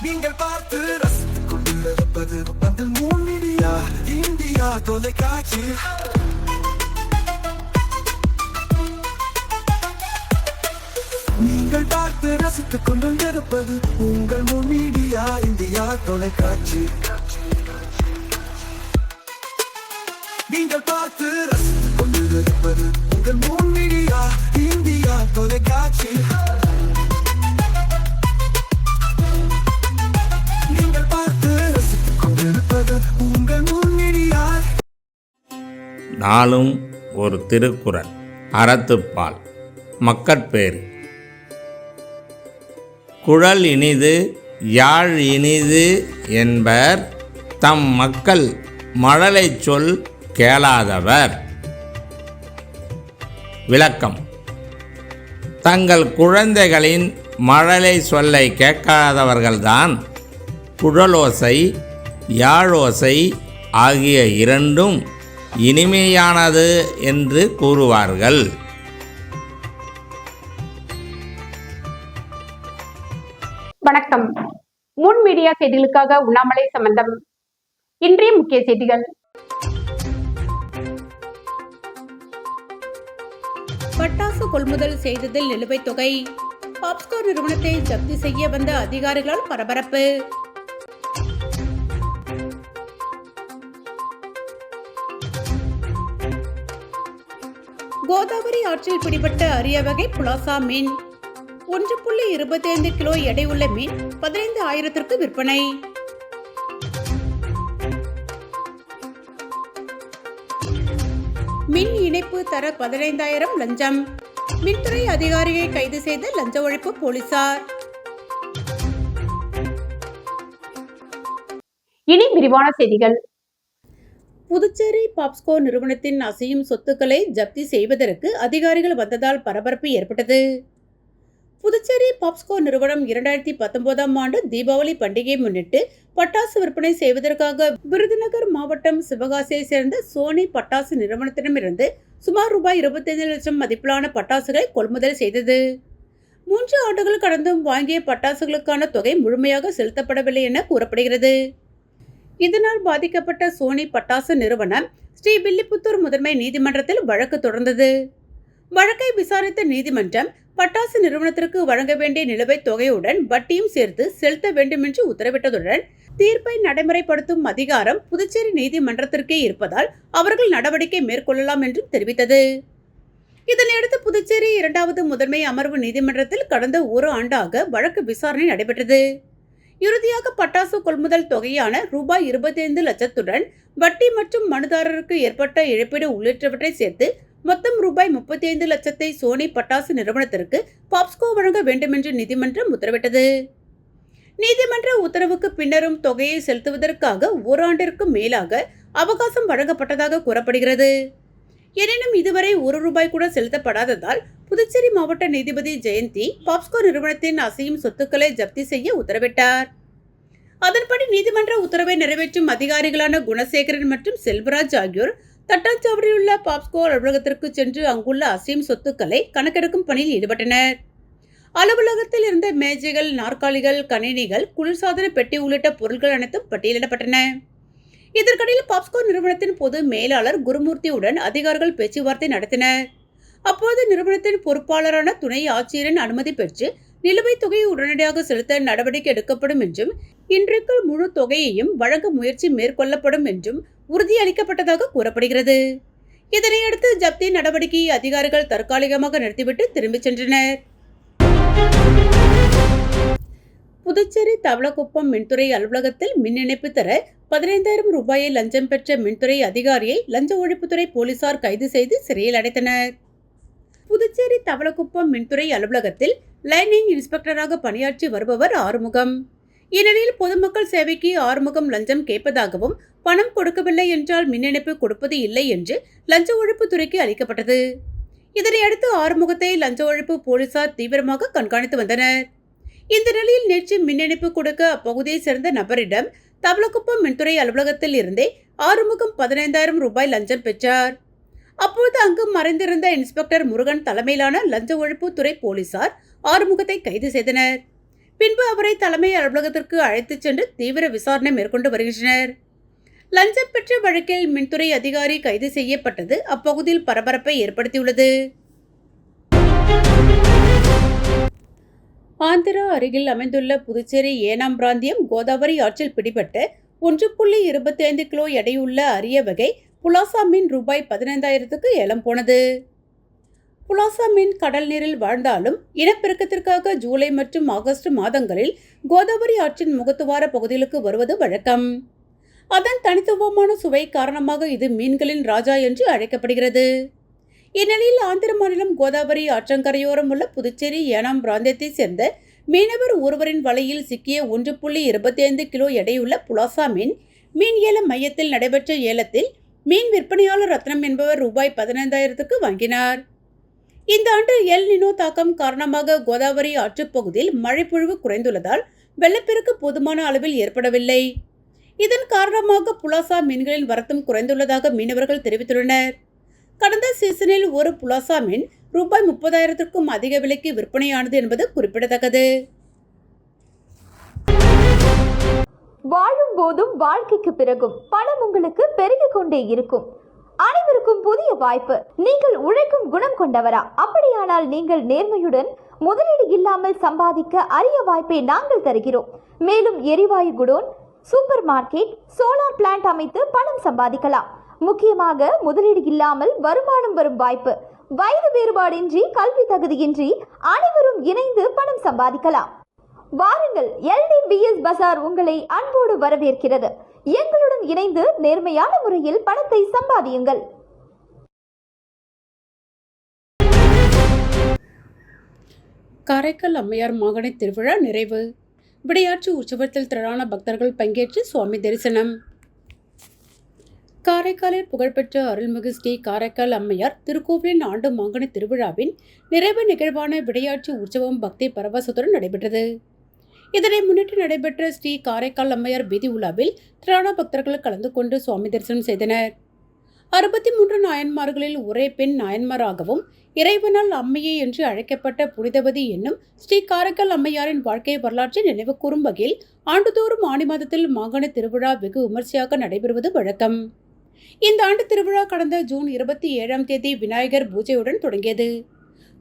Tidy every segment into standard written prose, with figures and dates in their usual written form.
நீங்கள் பார்த்து ரசித்துக் கொண்டிருப்பது பந்தல் மீடியா இந்தியா தொலைக்காட்சி. நீங்கள் பார்த்து ரசித்துக் கொண்டிருப்பது உங்கள் மீடியா இந்தியா தொலைக்காட்சி. நீங்கள் பார்த்து ரசித்துக் கொண்டிருப்பது உங்கள் மீடியா இந்தியா தொலைக்காட்சி. நாளும் ஒரு திருக்குறள். அறத்துப்பால். மக்கட்பேறு. குழல் இனிது யாழ் இனிது என்பர் தம் மக்கள் மழலை சொல் கேளாதவர். விளக்கம். தங்கள் குழந்தைகளின் மழலை சொல்லை கேட்காதவர்கள்தான் குழலோசை யாழோசை ஆகிய இரண்டும் இனிமையானது என்று கூறுவார்கள். வணக்கம். முன் மீடியா செய்திகளுக்காக உண்ணாமலை சம்பந்தம். இன்றைய முக்கிய செய்திகள். பட்டாசு கொள்முதல் செய்ததில் நிலுவைத் தொகை. பாப்ஸ்கோ நிறுவனத்தை ஜப்தி செய்ய வந்த அதிகாரிகளால் பரபரப்பு. கோதாவரி ஆற்றில் பிடிபட்ட அரிய வகை புலாசா மீன். 1.25 கிலோ எடை உள்ள மீன் 15,000 விற்பனை. மின் இணைப்பு தர 15,000 லஞ்சம். மின்துறை அதிகாரியை கைது செய்த லஞ்ச ஒழிப்பு போலீசார். இனி விரிவான செய்திகள். புதுச்சேரி பாப்ஸ்கோ நிறுவனத்தின் அசையும் சொத்துக்களை ஜப்தி செய்வதற்கு அதிகாரிகள் வந்ததால் பரபரப்பு ஏற்பட்டது. புதுச்சேரி பாப்ஸ்கோ நிறுவனம் 2019ஆம் ஆண்டு தீபாவளி பண்டிகையை முன்னிட்டு பட்டாசு விற்பனை செய்வதற்காக விருதுநகர் மாவட்டம் சிவகாசியை சேர்ந்த சோனி பட்டாசு நிறுவனத்திடமிருந்து சுமார் ரூபாய் 25 லட்சம் மதிப்பிலான பட்டாசுகளை கொள்முதல் செய்தது. 3 ஆண்டுகள் கடந்தும் வாங்கிய பட்டாசுகளுக்கான தொகை முழுமையாக செலுத்தப்படவில்லை என கூறப்படுகிறது. இதனால் பாதிக்கப்பட்ட சோனி பட்டாசு நிறுவனம் ஸ்ரீவில்லிபுத்தூர் முதன்மை நீதிமன்றத்தில் வழக்கு தொடர்ந்தது. வழக்கை விசாரித்த நீதிமன்றம் பட்டாசு நிறுவனத்திற்கு வழங்க வேண்டிய நிலுவைத் தொகையுடன் வட்டியும் சேர்த்து செலுத்த வேண்டும் என்று உத்தரவிட்டதுடன் தீர்ப்பை நடைமுறைப்படுத்தும் அதிகாரம் புதுச்சேரி நீதிமன்றத்திற்கே இருப்பதால் அவர்கள் நடவடிக்கை மேற்கொள்ளலாம் என்றும் தெரிவித்தது. இதனையடுத்து புதுச்சேரி 2வது முதன்மை அமர்வு நீதிமன்றத்தில் கடந்த 1 ஆண்டாக வழக்கு விசாரணை நடைபெற்றது. இறுதியாக பட்டாசு கொள்முதல் தொகையான ரூபாய் 25 லட்சத்துடன் வட்டி மற்றும் மனுதாரருக்கு ஏற்பட்ட இழப்பீடு உள்ளிட்டவற்றை சேர்த்து மொத்தம் ரூபாய் 35 லட்சத்தை சோனி பட்டாசு நிறுவனத்திற்கு பாப்ஸ்கோ வழங்க வேண்டும் என்று நீதிமன்றம் உத்தரவிட்டது. நீதிமன்ற உத்தரவுக்கு பின்னரும் தொகையை செலுத்துவதற்காக 1 ஆண்டிற்கும் மேலாக அவகாசம் வழங்கப்பட்டதாக கூறப்படுகிறது. எனினும் இதுவரை 1 ரூபாய் கூட செலுத்தப்படாததால் புதுச்சேரி மாவட்ட நீதிபதி ஜெயந்தி பாப்ஸ்கோ நிறுவனத்தின் அசையும் சொத்துக்களை ஜப்தி செய்ய உத்தரவிட்டார். அதன்படி நீதிமன்ற உத்தரவை நிறைவேற்றும் அதிகாரிகளான குணசேகரன் மற்றும் செல்வராஜ் ஆகியோர் தட்டாஞ்சாவடியில் உள்ள பாப்ஸ்கோ அலுவலகத்திற்கு சென்று அங்குள்ள அசையும் சொத்துக்களை கணக்கெடுக்கும் பணியில் ஈடுபட்டனர். அலுவலகத்தில் இருந்த மேஜைகள், நாற்காலிகள், கணினிகள், குளிர்சாதன பெட்டி உள்ளிட்ட பொருட்கள் அனைத்தும் பட்டியலிடப்பட்டன. இதற்கிடையில் பாப்ஸ்கோ நிறுவனத்தின் பொது மேலாளர் குருமூர்த்தியுடன் அதிகாரிகள் பேச்சுவார்த்தை நடத்தினர். அப்போது நிறுவனத்தின் பொறுப்பாளரான துணை ஆட்சியரின் அனுமதி பெற்று நிலுவைத் தொகையை உடனடியாக செலுத்த நடவடிக்கை எடுக்கப்படும் என்றும் இன்றைக்குள் முழு தொகையையும் வழங்க முயற்சி மேற்கொள்ளப்படும் என்றும் உறுதியளிக்கப்பட்டதாக கூறப்படுகிறது. இதனையடுத்து ஜப்தி நடவடிக்கையை அதிகாரிகள் தற்காலிகமாக நிறுத்திவிட்டு திரும்பிச் சென்றனர். புதுச்சேரி தவளக்குப்பம் மின்துறை அலுவலகத்தில் மின் இணைப்பு தர 15,000 ரூபாயை லஞ்சம் பெற்ற மின்துறை அதிகாரியை லஞ்ச ஒழிப்புத்துறை போலீசார் கைது செய்து சிறையில் அடைத்தனர். புதுச்சேரி தவளக்குப்பம் மின்துறை அலுவலகத்தில் லைனிங் இன்ஸ்பெக்டராக பணியாற்றி வருபவர் ஆறுமுகம். இந்நிலையில் பொதுமக்கள் சேவைக்கு ஆறுமுகம் லஞ்சம் கேட்பதாகவும் பணம் கொடுக்கவில்லை என்றால் மின் இணைப்பு கொடுப்பது இல்லை என்று லஞ்ச ஒழிப்புத்துறைக்கு அளிக்கப்பட்டது. இதனையடுத்து ஆறுமுகத்தை லஞ்ச ஒழிப்பு போலீசார் தீவிரமாக கண்காணித்து வந்தனர். இந்த நிலையில் நேற்று மின் இணைப்பு கொடுக்க அப்பகுதியை சேர்ந்த நபரிடம் தவளக்குப்பம் மின்துறை அலுவலகத்தில் இருந்தே ஆறுமுகம் 15,000 ரூபாய் லஞ்சம் பெற்றார். அப்போது அங்கு மறைந்திருந்த இன்ஸ்பெக்டர் முருகன் தலைமையிலான லஞ்ச ஒழிப்பு துறை போலீசார் ஆறுமுகத்தை கைது செய்தனர். பின்பு அவரை தலைமை அலுவலகத்திற்கு அழைத்துச் சென்று தீவிர விசாரணை மேற்கொண்டு வருகின்றனர். லஞ்சம் பெற்ற வழக்கில் மின்துறை அதிகாரி கைது செய்யப்பட்டது அப்பகுதியில் பரபரப்பை ஏற்படுத்தியுள்ளது. ஆந்திரா அருகில் அமைந்துள்ள புதுச்சேரி ஏனாம் பிராந்தியம் கோதாவரி ஆற்றில் பிடிபட்ட 1.25 கிலோ எடையுள்ள அரிய வகை புலாசா மீன் ரூபாய் 15,000க்கு ஏலம் போனது. புலாசா மீன் கடல் நீரில் வாழ்ந்தாலும் இனப்பெருக்கத்திற்காக ஜூலை மற்றும் ஆகஸ்ட் மாதங்களில் கோதாவரி ஆற்றின் முகத்துவார பகுதிகளுக்கு வருவது வழக்கம். அதன் தனித்துவமான சுவை காரணமாக இது மீன்களின் ராஜா என்று அழைக்கப்படுகிறது. இந்நிலையில் ஆந்திர மாநிலம் கோதாவரி ஆற்றங்கரையோரம் உள்ள புதுச்சேரி ஏனாம் பிராந்தியத்தை சேர்ந்த மீனவர் ஒருவரின் வலையில் சிக்கிய 1.25 கிலோ எடையுள்ள புலாசா மீன் ஏல மையத்தில் நடைபெற்ற ஏலத்தில் மீன் விற்பனையாளர் ரத்னம் என்பவர் ரூபாய் 15,000க்கு வாங்கினார். இந்த ஆண்டு எல் நினோ தாக்கம் காரணமாக கோதாவரி ஆற்றுப்பகுதியில் மழைப்பொழிவு குறைந்துள்ளதால் வெள்ளப்பெருக்கு போதுமான அளவில் ஏற்படவில்லை. இதன் காரணமாக புலாசா மீன்களின் வரத்தும் குறைந்துள்ளதாக மீனவர்கள் தெரிவித்துள்ளனர். கடந்த சீசனில் ஒரு புலாசா மீன் ரூபாய் 30,000க்கும் அதிக விலைக்கு விற்பனையானது என்பது குறிப்பிடத்தக்கது. வாழும் போதும் வாழ்க்கைக்கு பிறகும் பணம் உங்களுக்கு பெருகிக் கொண்டே இருக்கும். அனைவருக்கும் புதிய வாய்ப்பு. நீங்கள் உழைக்கும் குணம் கொண்டவரா? அப்படியானால் நீங்கள் நேர்மையுடன் முதலீடு இல்லாமல் சம்பாதிக்க அரிய வாய்ப்பை நாங்கள் தருகிறோம். மேலும் எரிவாயு godown, super market, solar plant அமைத்து பணம் சம்பாதிக்கலாம். முக்கியமாக முதலீடு இல்லாமல் வருமானம் வரும் வாய்ப்பு. வயது வேறுபாடின்றி, கல்வி தகுதியின்றி அனைவரும் இணைந்து பணம் சம்பாதிக்கலாம். வாருங்கள், LDBS பஜார் உங்களை அன்போடு வரவேற்கிறது. எங்களுடன் இணைந்து நேர்மையான முறையில் பணத்தை சம்பாதியுங்கள். காரைக்கால் அம்மையார் மாங்கனி திருவிழா நிறைவு. விடையாற்று உற்சவத்தில் திரளான பக்தர்கள் பங்கேற்று சுவாமி தரிசனம். காரைக்காலில் புகழ்பெற்ற அருள்மிகு ஸ்ரீ காரைக்கால் அம்மையார் திருக்கோவிலின் ஆண்டு மாங்கனி திருவிழாவின் நிறைவு நிகழ்வான விடையாட்சி உற்சவம் பக்தி பரவசத்துடன் நடைபெற்றது. இதனை முன்னிட்டு நடைபெற்ற ஸ்ரீ காரைக்கால் அம்மையார் வீதி உலாவில் திரளான பக்தர்கள் கலந்து கொண்டு சுவாமி தரிசனம் செய்தனர். 63 நாயன்மார்களில் ஒரே பெண் நாயன்மாராகவும் இறைவனால் அம்மையே என்று அழைக்கப்பட்ட புனிதவதி என்னும் ஸ்ரீ காரைக்கால் அம்மையாரின் வாழ்க்கை வரலாற்றை நினைவு கூறும் வகையில் ஆண்டுதோறும் ஆனி மாதத்தில் மாங்கனி திருவிழா வெகு விமர்சையாக நடைபெறுவது வழக்கம். இந்த ஆண்டு திருவிழா கடந்த ஜூன் 27ஆம் தேதி விநாயகர் பூஜையுடன் தொடங்கியது.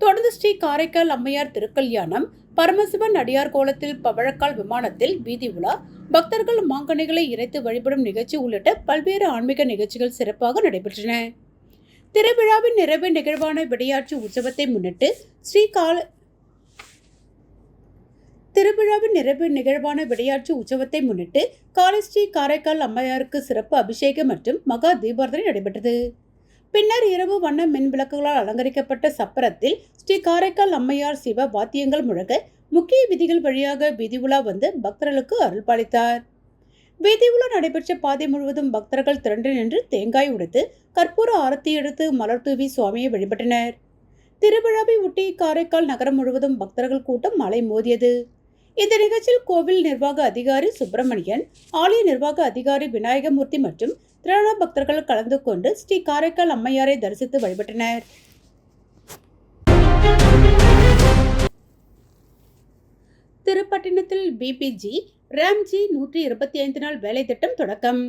தொடர்ந்து ஸ்ரீ காரைக்கால் அம்மையார் திருக்கல்யாணம், பரமசிவன் அடியார் கோலத்தில் பவழக்கால் விமானத்தில் வீதி உலா, பக்தர்கள் மாங்கனிகளை இறைத்து வழிபடும் நிகழ்ச்சி உள்ளிட்ட பல்வேறு ஆன்மீக நிகழ்ச்சிகள் சிறப்பாக நடைபெற்றன. திருவிழாவின் நிறைவு நிகழ்வான விடையாட்சி உற்சவத்தை முன்னிட்டு காலை ஸ்ரீ காரைக்கால் அம்மையாருக்கு சிறப்பு அபிஷேகம் மற்றும் மகா தீபாரதனை நடைபெற்றது. பின்னர் இரவு வண்ண மின் விளக்குகளால் அலங்கரிக்கப்பட்ட சப்பரத்தில் ஸ்ரீ காரைக்கால் அம்மையார் சிவ வாத்தியங்கள் முழங்க முக்கிய வீதிகள் வழியாக வீதி உலா வந்து பக்தர்களுக்கு அருள் பாலித்தார். வீதி உலா நடைபெற்ற பாதை முழுவதும் பக்தர்கள் திரண்டு நின்று தேங்காய் உடைத்து கற்பூர ஆரத்தி எடுத்து மலர் தூவி சுவாமியை வழிபட்டனர். திருவிழாவை ஒட்டி காரைக்கால் நகரம் முழுவதும் பக்தர்கள் கூட்டம் மலை மோதியது. இந்த நிகழ்ச்சியில் கோவில் நிர்வாக அதிகாரி சுப்பிரமணியன், ஆலய நிர்வாக அதிகாரி விநாயகமூர்த்தி மற்றும் திரளான பக்தர்கள் கலந்து கொண்டு ஸ்ரீ காரைக்கால் அம்மையாரை தரிசித்து வழிபட்டனர். திருப்பட்டினத்தில் பிபிஜி ராம்ஜி 125 நாள் வேலை திட்டம் தொடக்கம்.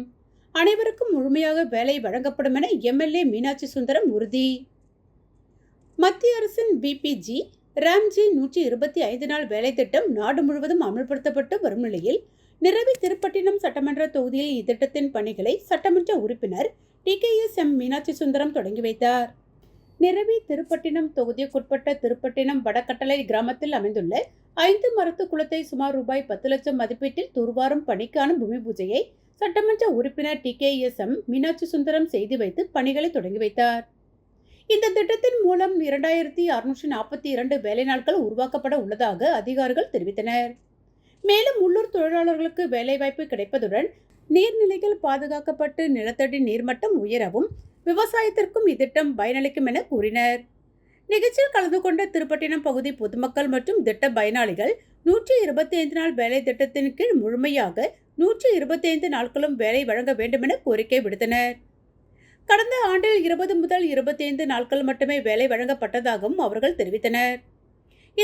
அனைவருக்கும் முழுமையாக வேலை வழங்கப்படும் என MLA மீனாட்சி சுந்தரம் உறுதி. மத்திய அரசின் பிபிஜி ராம்ஜி 125 நாள் வேலை திட்டம் நாடு முழுவதும் அமல்படுத்தப்பட்டு வரும் நிலையில் நிரவி திருப்பட்டினம் சட்டமன்ற தொகுதியில் இத்திட்டத்தின் பணிகளை சட்டமன்ற உறுப்பினர் TKS மீனாட்சி சுந்தரம் தொடங்கி வைத்தார். நிரவி திருப்பட்டினம் தொகுதிக்குட்பட்ட திருப்பட்டினம் வடகட்டளை கிராமத்தில் அமைந்துள்ள 5 மரத்து குளத்தை சுமார் ரூபாய் 10 லட்சம் மதிப்பீட்டில் தூர்வாரும் பணிக்கான பூமி பூஜையை சட்டமன்ற உறுப்பினர் TKS மீனாட்சி சுந்தரம் செய்து வைத்து பணிகளை தொடங்கி வைத்தார். இந்த திட்டத்தின் மூலம் 2642 வேலை நாட்கள் உருவாக்கப்பட உள்ளதாக அதிகாரிகள் தெரிவித்தனர். மேலும் உள்ளூர் தொழிலாளர்களுக்கு வேலைவாய்ப்பு கிடைப்பதுடன் நீர்நிலைகள் பாதுகாக்கப்பட்டு நிலத்தடி நீர்மட்டம் உயரவும் விவசாயத்திற்கும் இத்திட்டம் பயனளிக்கும் என கூறினர். நிகழ்ச்சியில் கலந்து கொண்ட திருப்பட்டினம் பகுதி பொதுமக்கள் மற்றும் திட்ட பயனாளிகள் 125 நாள் வேலை திட்டத்தின் கீழ் முழுமையாக 125 நாட்களும் வேலை வழங்க வேண்டும் என கோரிக்கை விடுத்தனர். கடந்த ஆண்டில் 20 முதல் 25 நாட்கள் மட்டுமே வேலை வழங்கப்பட்டதாகவும் அவர்கள் தெரிவித்தனர்.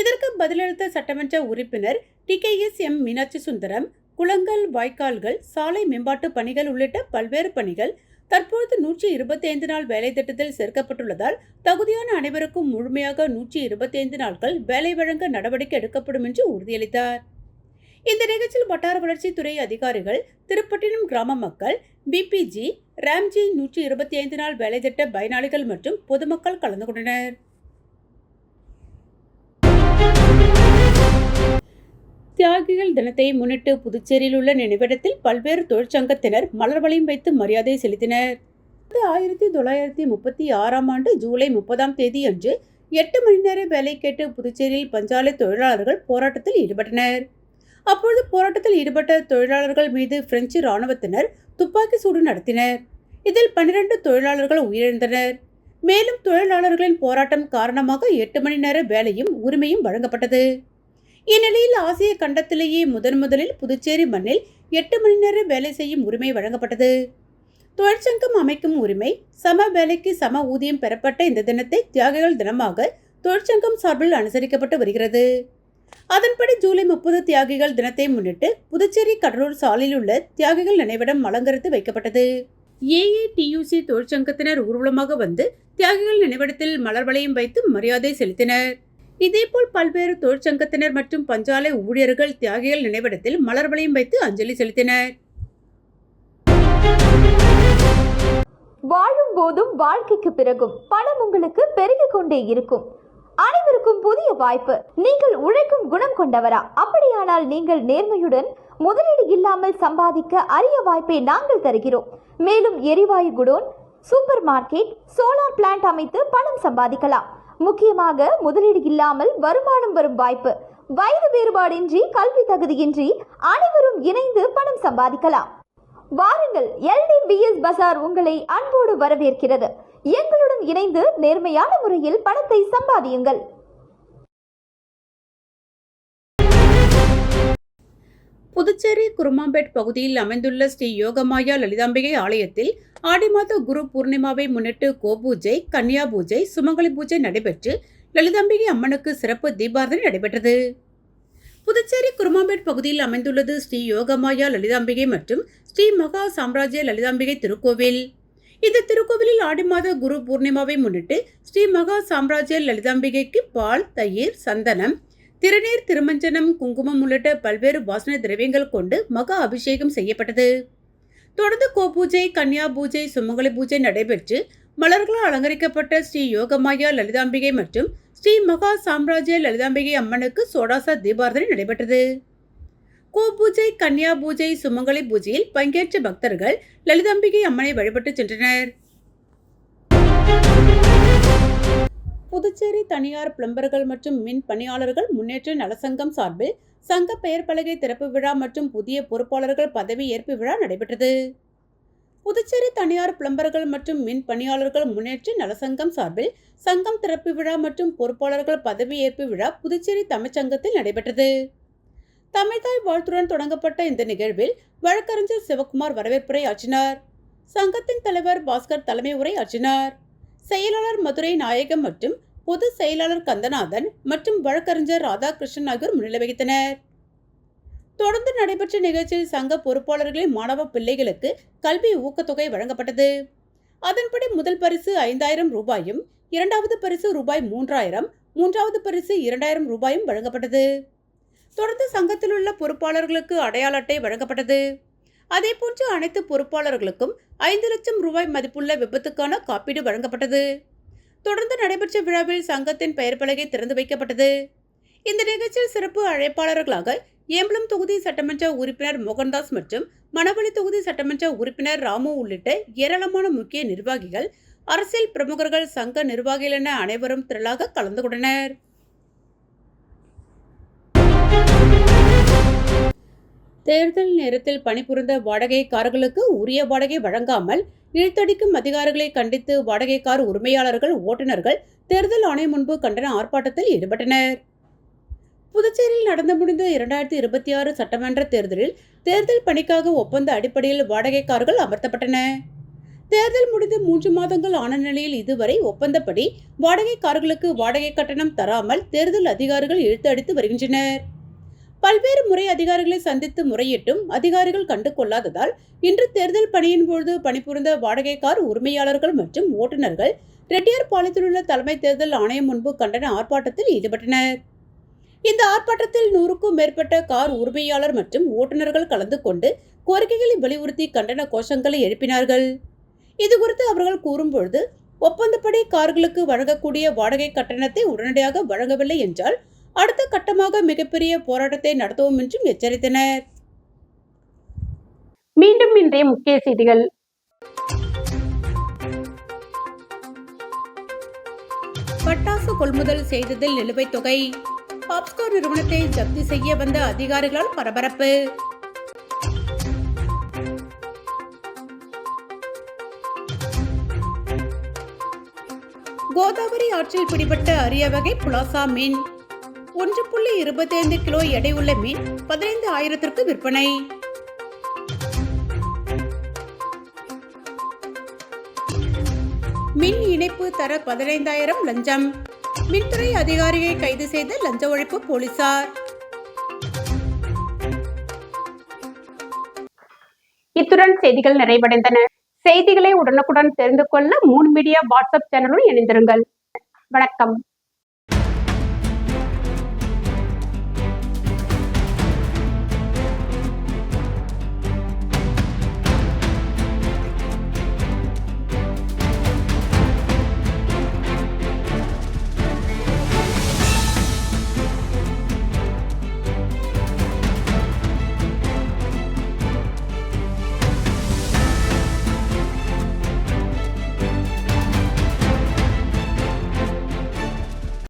இதற்கு பதிலளித்த சட்டமன்ற உறுப்பினர் TKS மீனாட்சி சுந்தரம், குளங்கள், வாய்க்கால்கள், சாலை மேம்பாட்டு பணிகள் உள்ளிட்ட பல்வேறு பணிகள் தற்போது 125 நாள் வேலை திட்டத்தில் சேர்க்கப்பட்டுள்ளதால் தகுதியான அனைவருக்கும் முழுமையாக 125 நாட்கள் வேலை வழங்க நடவடிக்கை எடுக்கப்படும் என்று உறுதியளித்தார். இந்த நிகழ்ச்சியில் வட்டார வளர்ச்சித்துறை அதிகாரிகள், திருப்பட்டினம் கிராம மக்கள், BPG, ராம்ஜி 125 நாள் வேலை திட்ட பயனாளிகள் மற்றும் பொதுமக்கள் கலந்து கொண்டனர். தியாகிகள் தினத்தை முன்னிட்டு புதுச்சேரியில் உள்ள நினைவிடத்தில் பல்வேறு தொழிற்சங்கத்தினர் மலர் வளையம் வைத்து மரியாதை செலுத்தினர். 1936ஆம் ஆண்டு ஜூலை 30ஆம் தேதி அன்று 8 மணி நேர வேலை கேட்டு புதுச்சேரியில் பஞ்சாலை தொழிலாளர்கள் போராட்டத்தில் ஈடுபட்டனர். அப்பொழுது போராட்டத்தில் ஈடுபட்ட தொழிலாளர்கள் மீது பிரெஞ்சு இராணுவத்தினர் துப்பாக்கி சூடு நடத்தினர். இதில் 12 தொழிலாளர்கள் உயிரிழந்தனர். மேலும் தொழிலாளர்களின் போராட்டம் காரணமாக 8 மணி நேர வேலையும் உரிமையும் வழங்கப்பட்டது. இந்நிலையில் ஆசிய கண்டத்திலேயே முதலில் புதுச்சேரி மண்ணில் 8 மணி நேர வேலை செய்யும் உரிமை வழங்கப்பட்டது. தொழிற்சங்கம் அமைக்கும் உரிமை, சம வேலைக்கு சம ஊதியம் பெறப்பட்ட இந்த தினத்தை தியாகிகள் தினமாக தொழிற்சங்கம் சார்பில் அனுசரிக்கப்பட்டு வருகிறது. அதன்படி ஜூலை 30 தியாகிகள் தினத்தை முன்னிட்டு புதுச்சேரி கடலூர் சாலையில் உள்ள தியாகிகள் நினைவிடம் அலங்கரித்து வைக்கப்பட்டது. AATUC தொழிற்சங்கத்தினர் ஊர்வலமாக வந்து தியாகிகள் நினைவிடத்தில் மலர் வளையம் வைத்து மரியாதை செலுத்தினர். இதேபோல் பல்வேறு தொழிற்சங்கத்தினர் மற்றும் பஞ்சாலை ஊழியர்கள் தியாகிகள் நினைவிடத்தில் மலர் வளையம் வைத்து அஞ்சலி செலுத்தினர். வாழும் போதும் வாழ்க்கைக்கு பிறகும் பணம் உங்களுக்கு பெருகிக் கொண்டே இருக்கும். அனைவருக்கும் புதிய வாய்ப்பு. நீங்கள் உழைக்கும் குணம் கொண்டவரா? அப்படியானால் நீங்கள் நேர்மையுடன் முதலீடு இல்லாமல் சம்பாதிக்க அரிய வாய்ப்பை நாங்கள் தருகிறோம். மேலும் எரிவாயு godown, super market, solar plant அமைத்து பணம் சம்பாதிக்கலாம். முக்கியமாக முதலீடு இல்லாமல் வருமானம் வரும் வாய்ப்பு. வயது வேறுபாடின்றி, கல்வி தகுதியின்றி அனைவரும் இணைந்து பணம் சம்பாதிக்கலாம். வாருங்கள், LDBS பஜார் உங்களை அன்போடு வரவேற்கிறது. எங்களுடன் இணைந்து நேர்மையான முறையில் பணத்தை சம்பாதியுங்கள். புதுச்சேரி குருமாம்பேட் பகுதியில் அமைந்துள்ள ஸ்ரீ யோகமாயா லலிதாம்பிகை ஆலயத்தில் ஆடி மாத குரு பூர்ணிமாவை முன்னிட்டு கோபூஜை, கன்னியா பூஜை, சுமங்கலி பூஜை நடைபெற்று லலிதாம்பிகை அம்மனுக்கு சிறப்பு தீபாராதனை நடைபெற்றது. புதுச்சேரி குருமாம்பேட் பகுதியில் அமைந்துள்ளது ஸ்ரீ யோகமாயா லலிதாம்பிகை மற்றும் ஸ்ரீ மகா சாம்ராஜ்ய லலிதாம்பிகை திருக்கோவில். இந்த திருக்கோவிலில் ஆடி மாத குரு பூர்ணிமாவை முன்னிட்டு ஸ்ரீ மகா சாம்ராஜ்ய லலிதாம்பிகைக்கு பால், தயிர், சந்தனம், திருநீர், திருமஞ்சனம், குங்குமம் உள்ளிட்ட பல்வேறு வாசனை திரவியங்கள் கொண்டு மகா அபிஷேகம் செய்யப்பட்டது. தொடர்ந்து கோபூஜை, கன்னியா பூஜை, சுமங்கலி பூஜை நடைபெற்று மலர்களால் அலங்கரிக்கப்பட்ட ஸ்ரீ யோகமாயா லலிதாம்பிகை மற்றும் ஸ்ரீ மகா சாம்ராஜ்ய லலிதாம்பிகை அம்மனுக்கு சோடாசா தீபாராதனை நடைபெற்றது. கோபூஜை, கன்னியா பூஜை, சுமங்கலி பூஜையில் பங்கேற்ற பக்தர்கள் லலிதாம்பிகை அம்மனை வழிபட்டு சென்றனர். புதுச்சேரி தனியார் பிளம்பர்கள் மற்றும் மின் பணியாளர்கள் முன்னேற்ற நலசங்கம் சார்பில் சங்க பெயர் பலகை திறப்பு விழா மற்றும் புதிய பொறுப்பாளர்கள் பதவி ஏற்பு விழா நடைபெற்றது. புதுச்சேரி தனியார் பிளம்பர்கள் மற்றும் மின் பணியாளர்கள் முன்னேற்ற நலசங்கம் சார்பில் சங்கம் திறப்பு விழா மற்றும் பொறுப்பாளர்கள் பதவி ஏற்பு விழா புதுச்சேரி தமிழ்ச்சங்கத்தில் நடைபெற்றது. தமிழ்தாய் வாழ்த்துடன் தொடங்கப்பட்ட இந்த நிகழ்வில் வழக்கறிஞர் சிவகுமார் வரவேற்புரை ஆற்றினார். சங்கத்தின் தலைவர் பாஸ்கர் தலைமை உரை ஆற்றினார். செயலாளர் மதுரை நாயகம் மற்றும் பொது செயலாளர் கந்தநாதன் மற்றும் வழக்கறிஞர் ராதாகிருஷ்ணன் ஆகியோர் முன்னிலை வகித்தனர். தொடர்ந்து நடைபெற்ற நிகழ்ச்சியில் சங்க பொறுப்பாளர்களின் மாணவ பிள்ளைகளுக்கு கல்வி ஊக்கத்தொகை வழங்கப்பட்டது. அதன்படி முதல் பரிசு 5000 ரூபாயும், இரண்டாவது பரிசு ரூபாய் 3000, மூன்றாவது பரிசு 2000 ரூபாயும் வழங்கப்பட்டது. தொடர்ந்து சங்கத்தில் உள்ள பொறுப்பாளர்களுக்கு அடையாள அட்டை வழங்கப்பட்டது. அதேபோன்று அனைத்து பொறுப்பாளர்களுக்கும் 5 லட்சம் ரூபாய் மதிப்புள்ள விபத்துக்கான காப்பீடு வழங்கப்பட்டது. தொடர்ந்து நடைபெற்ற விழாவில் சங்கத்தின் பெயர் பலகை திறந்து வைக்கப்பட்டது. இந்த நிகழ்ச்சியில் சிறப்பு அழைப்பாளர்களாக ஏம்பலம் தொகுதி சட்டமன்ற உறுப்பினர் மோகன்தாஸ் மற்றும் மணவெளி தொகுதி சட்டமன்ற உறுப்பினர் ராமு உள்ளிட்ட ஏராளமான முக்கிய நிர்வாகிகள், அரசியல் பிரமுகர்கள், சங்க நிர்வாகிகள் என அனைவரும் திரளாக கலந்து கொண்டனர். தேர்தல் நேரத்தில் பணிபுரிந்த வாடகைக்காரர்களுக்கு உரிய வாடகை வழங்காமல் இழுத்தடிக்கும் அதிகாரிகளை கண்டித்து வாடகைக்கார் உரிமையாளர்கள், ஓட்டுநர்கள் தேர்தல் ஆணையம் முன்பு கண்டன ஆர்ப்பாட்டத்தில் ஈடுபட்டனர். புதுச்சேரியில் நடந்து முடிந்த 2026 சட்டமன்ற தேர்தலில் தேர்தல் பணிக்காக ஒப்பந்த அடிப்படையில் வாடகைக்கார்கள் அமர்த்தப்பட்டன. தேர்தல் முடிந்து 3 மாதங்கள் ஆன நிலையில் இதுவரை ஒப்பந்தப்படி வாடகை கார்களுக்கு வாடகை கட்டணம் தராமல் தேர்தல் அதிகாரிகள் இழுத்து அடித்து வருகின்றனர். பல்வேறு முறை அதிகாரிகளை சந்தித்து முறையிட்டும் அதிகாரிகள் கண்டு கொள்ளாததால் இன்று தேர்தல் பணியின் பொழுது பணிபுரிந்த வாடகை கார் உரிமையாளர்கள் மற்றும் ஓட்டுநர்கள் ரெட்டியார்பாளையத்தில் உள்ள தலைமை தேர்தல் ஆணையம் முன்பு கண்டன ஆர்ப்பாட்டத்தில் ஈடுபட்டனர். இந்த ஆர்ப்பாட்டத்தில் 100க்கும் மேற்பட்ட கார் உரிமையாளர் மற்றும் ஓட்டுநர்கள் கலந்து கொண்டு கோரிக்கைகளை வலியுறுத்தி கண்டன கோஷங்களை எழுப்பினார்கள். இதுகுறித்து அவர்கள் கூறும்பொழுது, ஒப்பந்தப்படி கார்களுக்கு வழங்கக்கூடிய வாடகை கட்டணத்தை உடனடியாக வழங்கவில்லை என்றால் அடுத்த கட்டமாக மிகப்பெரிய போராட்டத்தை நடத்துவோம் என்றும் எச்சரித்தனர். மீண்டும் இன்றைய முக்கிய செய்திகள். பட்டாசு கொள்முதல் செய்ததில் நிலுவைத் தொகை. பாப்ஸ்கோ நிறுவனத்தை ஜப்தி செய்ய வந்த அதிகாரிகளால் பரபரப்பு. கோதாவரி ஆற்றில் பிடிபட்ட அரிய வகை புலாசா மீன். 1.25 கிலோ எடை உள்ள மீன் 15,000க்கு விற்பனை. மின் இணைப்பு தர 15,000 லஞ்சம். மின்துறை அதிகாரியை கைது செய்த லஞ்ச ஒழிப்பு போலீசார். இத்துடன் செய்திகள் நிறைவடைந்தன. செய்திகளை உடனுக்குடன் தெரிந்து கொள்ள 3 மீடியா வாட்ஸ்அப் சேனலுடன் இணைந்திருங்கள். வணக்கம்.